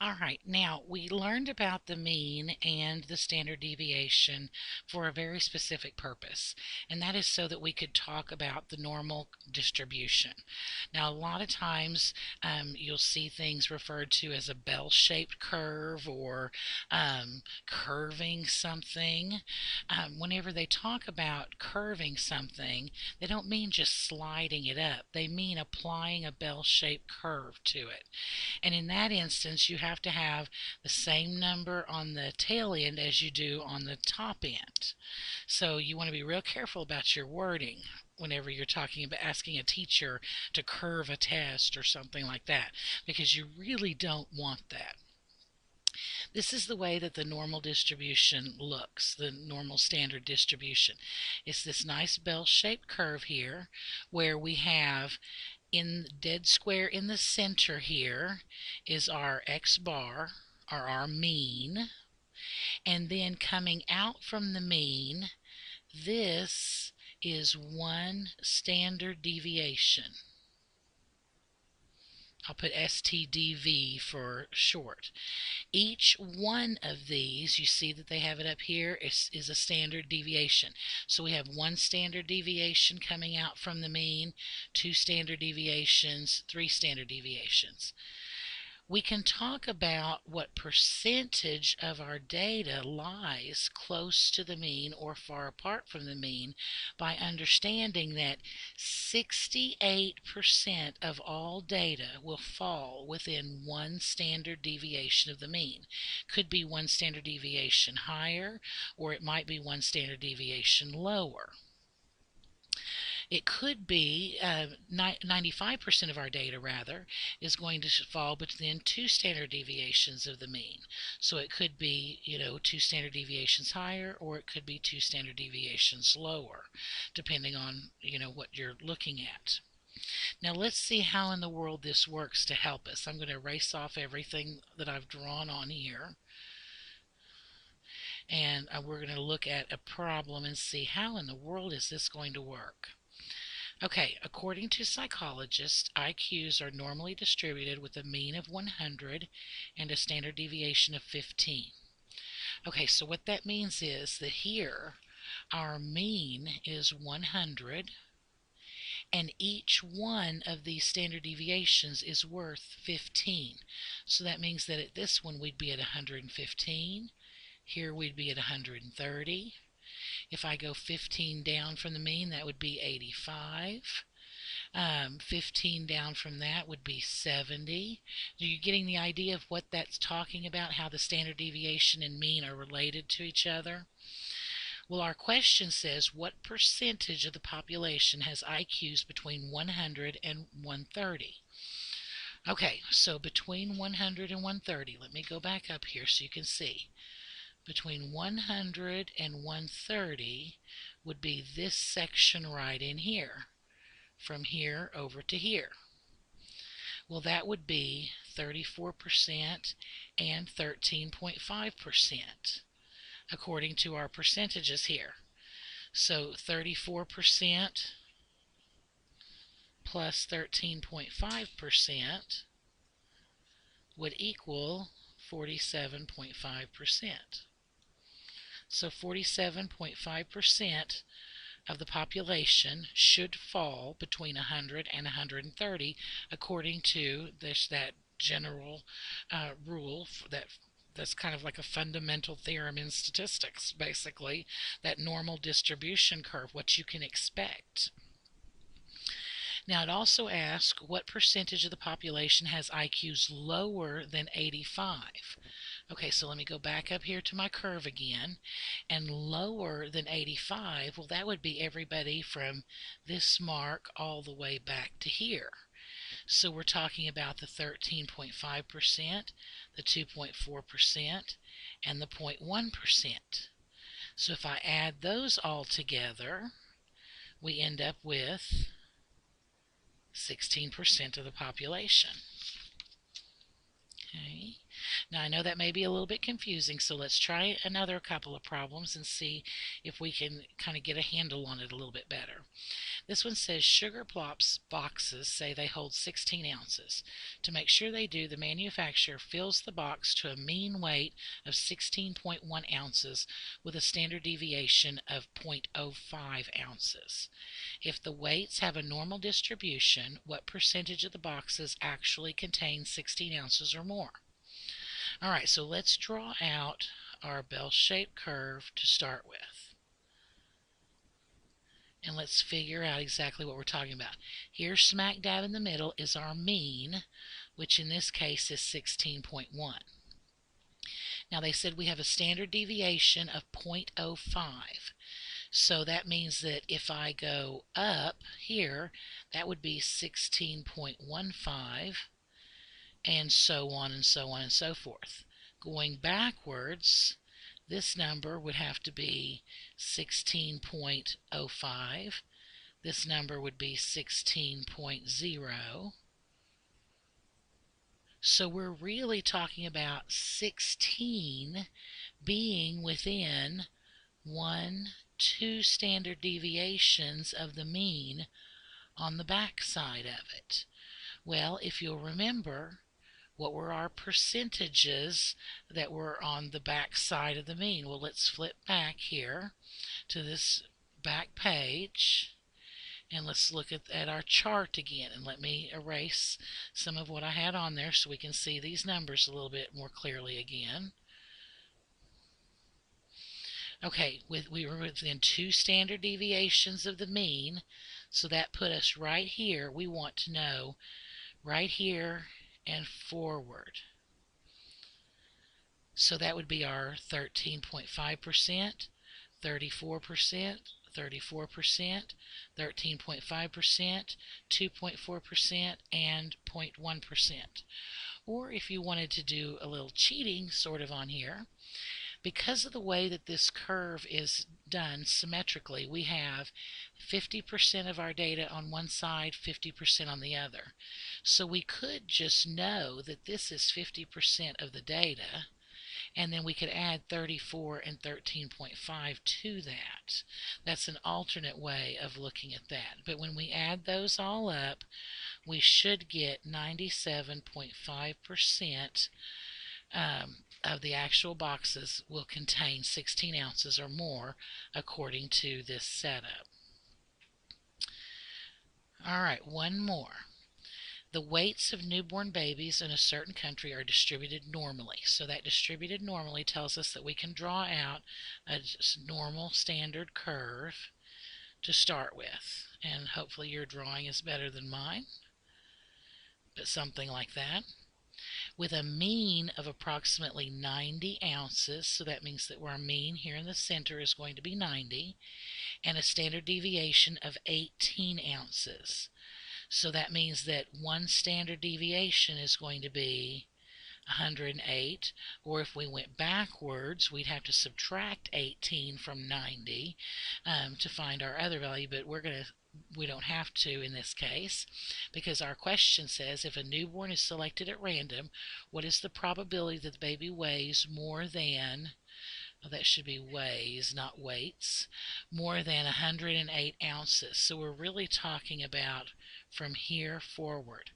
All right, now we learned about the mean and the standard deviation for a very specific purpose, and that is so that we could talk about the normal distribution. Now, a lot of times you'll see things referred to as a bell shaped curve or curving something. Whenever they talk about curving something, they don't mean just sliding it up, they mean applying a bell shaped curve to it. And in that instance, you have to have the same number on the tail end as you do on the top end. So you want to be real careful about your wording whenever you're talking about asking a teacher to curve a test or something like that, because you really don't want that. This is the way that the normal distribution looks, the normal standard distribution. It's this nice bell-shaped curve here where we have in dead square in the center here is our x bar, or our mean, and then coming out from the mean, this is one standard deviation. I'll put STDV for short. Each one of these, you see that they have it up here, is a standard deviation. So we have one standard deviation coming out from the mean, two standard deviations, three standard deviations. We can talk about what percentage of our data lies close to the mean or far apart from the mean by understanding that 68% of all data will fall within one standard deviation of the mean. Could be one standard deviation higher, or it might be one standard deviation lower. It could be 95% of our data, rather, is going to fall within two standard deviations of the mean. So it could be, two standard deviations higher, or it could be two standard deviations lower, depending on, what you're looking at. Now let's see how in the world this works to help us. I'm going to erase off everything that I've drawn on here. And we're going to look at a problem and see how in the world is this going to work. Okay, according to psychologists, IQs are normally distributed with a mean of 100 and a standard deviation of 15. Okay, so what that means is that here our mean is 100, and each one of these standard deviations is worth 15. So that means that at this one we'd be at 115, here we'd be at 130. If I go 15 down from the mean, that would be 85. 15 down from that would be 70. Are you getting the idea of what that's talking about, how the standard deviation and mean are related to each other? Well, our question says, what percentage of the population has IQs between 100 and 130? Okay, so between 100 and 130, let me go back up here so you can see. Between 100 and 130 would be this section right in here, from here over to here. Well, that would be 34% and 13.5%, according to our percentages here. So 34% plus 13.5% would equal 47.5%. So 47.5% of the population should fall between 100 and 130, according to that general rule that's kind of like a fundamental theorem in statistics, basically, that normal distribution curve, what you can expect. Now, it also asks what percentage of the population has IQs lower than 85. Okay, so let me go back up here to my curve again. And lower than 85, well, that would be everybody from this mark all the way back to here. So we're talking about the 13.5%, the 2.4%, and the 0.1%. So if I add those all together, we end up with 16% of the population. Okay. Now I know that may be a little bit confusing, so let's try another couple of problems and see if we can kind of get a handle on it a little bit better. This one says Sugar Plops boxes say they hold 16 ounces. To make sure they do, the manufacturer fills the box to a mean weight of 16.1 ounces with a standard deviation of 0.05 ounces. If the weights have a normal distribution, what percentage of the boxes actually contain 16 ounces or more? All right, so let's draw out our bell-shaped curve to start with. And let's figure out exactly what we're talking about. Here, smack dab in the middle, is our mean, which in this case is 16.1. Now they said we have a standard deviation of 0.05. So that means that if I go up here, that would be 16.15, and so on and so on and so forth. Going backwards, this number would have to be 16.05. This number would be 16.0. So we're really talking about 16 being within 2 standard deviations of the mean on the back side of it. Well, if you'll remember, what were our percentages that were on the back side of the mean? Well, let's flip back here to this back page, and let's look at our chart again. And let me erase some of what I had on there so we can see these numbers a little bit more clearly again. Okay, we were within 2 standard deviations of the mean, so that put us right here. We want to know right here and forward. So that would be our 13.5%, 34%, 34%, 13.5%, 2.4%, and 0.1%. Or if you wanted to do a little cheating sort of on here, because of the way that this curve is done symmetrically, we have 50% of our data on one side, 50% on the other. So we could just know that this is 50% of the data, and then we could add 34 and 13.5 to that. That's an alternate way of looking at that. But when we add those all up, we should get 97.5% of the actual boxes will contain 16 ounces or more according to this setup. All right, one more. The weights of newborn babies in a certain country are distributed normally. So that distributed normally tells us that we can draw out a normal standard curve to start with. And hopefully your drawing is better than mine, but something like that. With a mean of approximately 90 ounces, so that means that our mean here in the center is going to be 90, and a standard deviation of 18 ounces. So that means that one standard deviation is going to be 108, or if we went backwards, we'd have to subtract 18 from 90 to find our other value, but we don't have to in this case, because our question says if a newborn is selected at random, what is the probability that the baby weighs more than, well, that should be weighs, not weights, more than 108 ounces. So we're really talking about from here forward.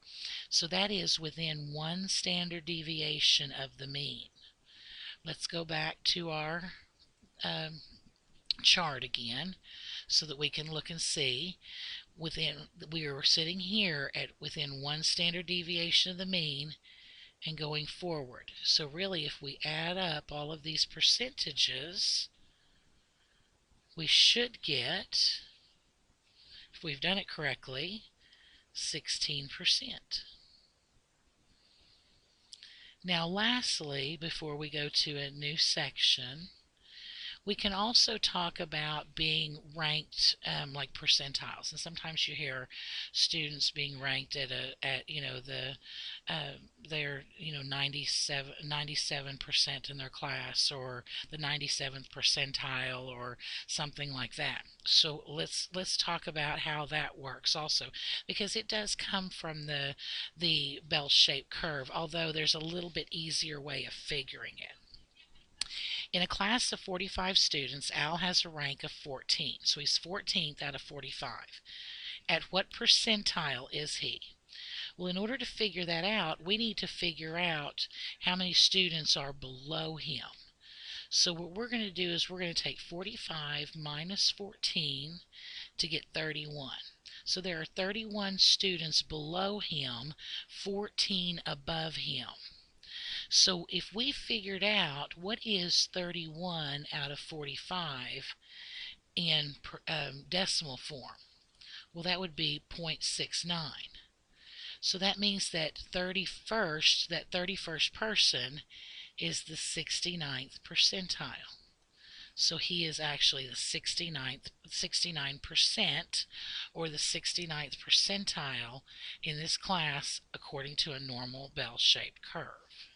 So that is within 1 standard deviation of the mean. Let's go back to our chart again so that we can look and see. We are sitting here at within 1 standard deviation of the mean and going forward. So really, if we add up all of these percentages, we should get, if we've done it correctly, 16%. Now lastly, before we go to a new section, we can also talk about being ranked like percentiles, and sometimes you hear students being ranked at they're 97% in their class, or the 97th percentile, or something like that. So let's talk about how that works also, because it does come from the bell-shaped curve, although there's a little bit easier way of figuring it. In a class of 45 students, Al has a rank of 14, so he's 14th out of 45. At what percentile is he? Well, in order to figure that out, we need to figure out how many students are below him. So what we're going to do is we're going to take 45 minus 14 to get 31. So there are 31 students below him, 14 above him. So if we figured out what is 31 out of 45 in decimal form, well, that would be 0.69. So that means that 31st person is the 69th percentile. So he is actually the 69%, or the 69th percentile in this class according to a normal bell-shaped curve.